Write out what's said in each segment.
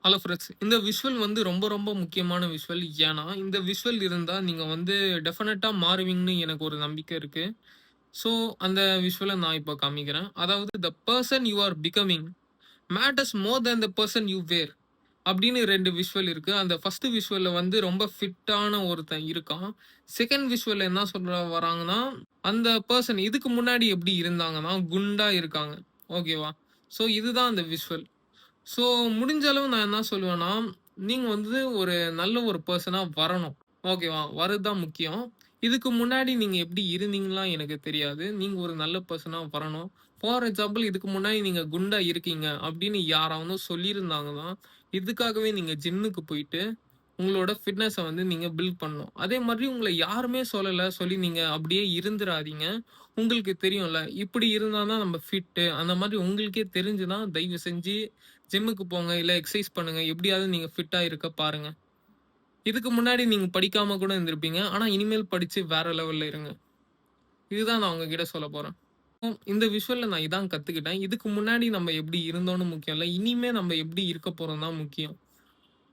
Hello friends. இந்த visual வந்து ரொம்ப ரொம்ப முக்கியமான விஷுவல். ஏன்னா, இந்த விஷுவல் இருந்தா நீங்க வந்து டெஃபினட்டா மாறுவீங்கன்னு எனக்கு ஒரு நம்பிக்கை இருக்கு. ஸோ, அந்த விஷுவல நான் இப்போ காமிக்கிறேன். அதாவது "the person you are becoming matters more than the person you were" அப்படின்னு 2 விஷுவல் இருக்கு. அந்த ஃபர்ஸ்ட் விஷுவல்ல வந்து ரொம்ப ஃபிட்டான ஒருத்தன் இருக்கான். செகண்ட் விஷுவல்ல என்ன சொல்ல வராங்கன்னா, அந்த பெர்சன் இதுக்கு முன்னாடி எப்படி இருந்தாங்கன்னா, குண்டா இருக்காங்க. ஓகேவா? ஸோ, இதுதான் அந்த விஷுவல். ஸோ, முடிஞ்ச அளவு நான் என்ன சொல்லுவேன்னா, நீங்க வந்து ஒரு நல்ல ஒரு பெர்சனா வரணும். ஓகேவா? வரது தான் முக்கியம். இதுக்கு முன்னாடி நீங்க எப்படி இருந்தீங்கலாம் எனக்கு தெரியாது. நீங்க ஒரு நல்ல பெர்சனா வரணும். ஃபார் எக்ஸாம்பிள் இதுக்கு முன்னாடி நீங்க குண்டா இருக்கீங்க அப்படின்னு யாராவது சொல்லியிருந்தாங்கன்னா, இதுக்காகவே நீங்க ஜிம்முக்கு போயிட்டு, உங்களோட ஃபிட்னஸ வந்து நீங்க பில்ட் பண்ணணும். அதே மாதிரி உங்கள யாருமே சொல்லல, சொல்லி நீங்க அப்படியே இருந்துறாதீங்க. உங்களுக்கு தெரியும்ல, இப்படி இருந்தா தான் நம்ம ஃபிட்டு. அந்த மாதிரி உங்களுக்கே தெரிஞ்சுனா, தயவு செஞ்சு ஜிம்முக்கு போங்க. இல்ல எக்சர்சைஸ் பண்ணுங்க. எப்படியாவது நீங்க ஃபிட்டா இருக்க பாருங்க. இதுக்கு முன்னாடி நீங்க படிக்காம கூட இருந்திருப்பீங்க. ஆனா இனிமேல் படிச்சு வேற லெவல்ல இருங்க. இதுதான் நான் உங்ககிட்ட சொல்லப் போறேன். இந்த விஷுவல்ல நான் இதான் கத்துக்கிட்டேன். இதுக்கு முன்னாடி நம்ம எப்படி இருந்தோம்னு முக்கியம் இல்ல. இனிமே நம்ம எப்படி இருக்க போறோம் தான் முக்கியம்.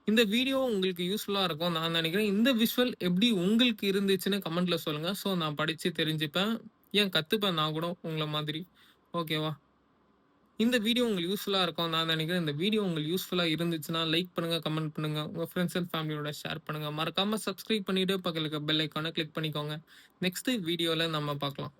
இந்த வீடியோ உங்களுக்கு யூஸ்ஃபுல்லா இருக்கும் நான் நினைக்கிறேன். இந்த விஷுவல் எப்படி உங்களுக்கு இருந்துச்சுன்னு கமெண்ட்ல சொல்லுங்க. ஸோ நான் படிச்சு தெரிஞ்சுப்பேன். ஏன் கத்துப்பேன் நான் கூட உங்கள மாதிரி. ஓகேவா? இந்த வீடியோ உங்களுக்கு யூஸ்ஃபுல்லா இருக்கும் நான் நினைக்கிறேன். இந்த வீடியோ உங்களுக்கு யூஸ்ஃபுல்லா இருந்துச்சுன்னா, லைக் பண்ணுங்க, கமெண்ட் பண்ணுங்க. உங்க ஃப்ரெண்ட்ஸ் அண்ட் ஃபேமிலியோட ஷேர் பண்ணுங்க. மறக்காம சப்ஸ்கிரைப் பண்ணிட்டு பக்கத்துல இருக்க பெல் ஐகான கிளிக் பண்ணிக்கோங்க. நெக்ஸ்ட் வீடியோல நம்ம பார்க்கலாம்.